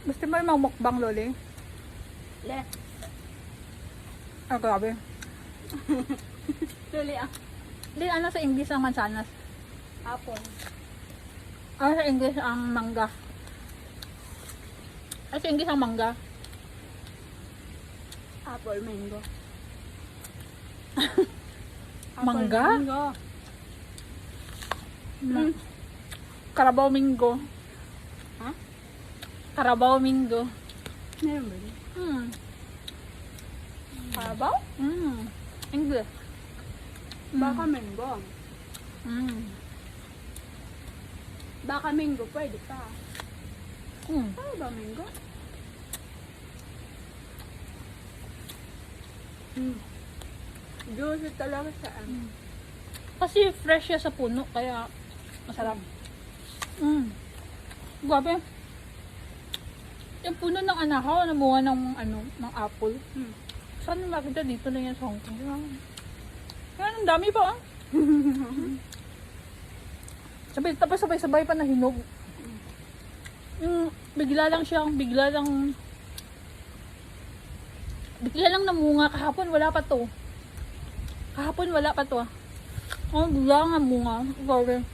Gusto mo yung mamukbang, Loli? Le. Ah, grabe. Luli ah. Di, ano sa English ang mansanas? Apple. Ano sa English ang mangga? Ano sa English ang mangga? Apple mango. Mangga? Mango. Mm. Carabao Mingo. Ha? Carabao Mingo. Meron ba yun? Hmm. Karabaw? English. Baka mango. Baka mango pwede pa. Ano ba mango? Juicy talaga sa ano. Kasi fresh siya sa puno, kaya masarap. Grabe. Yung puno ng anak ko, namuha ng ng apple. Saan makita dito na yan sa Hong Kong? Kaya ang dami pa Tapos sabay-sabay pa na hinog. Bigla lang namunga. Kahapon wala pa to. Oh, bigla nga munga. Grabe.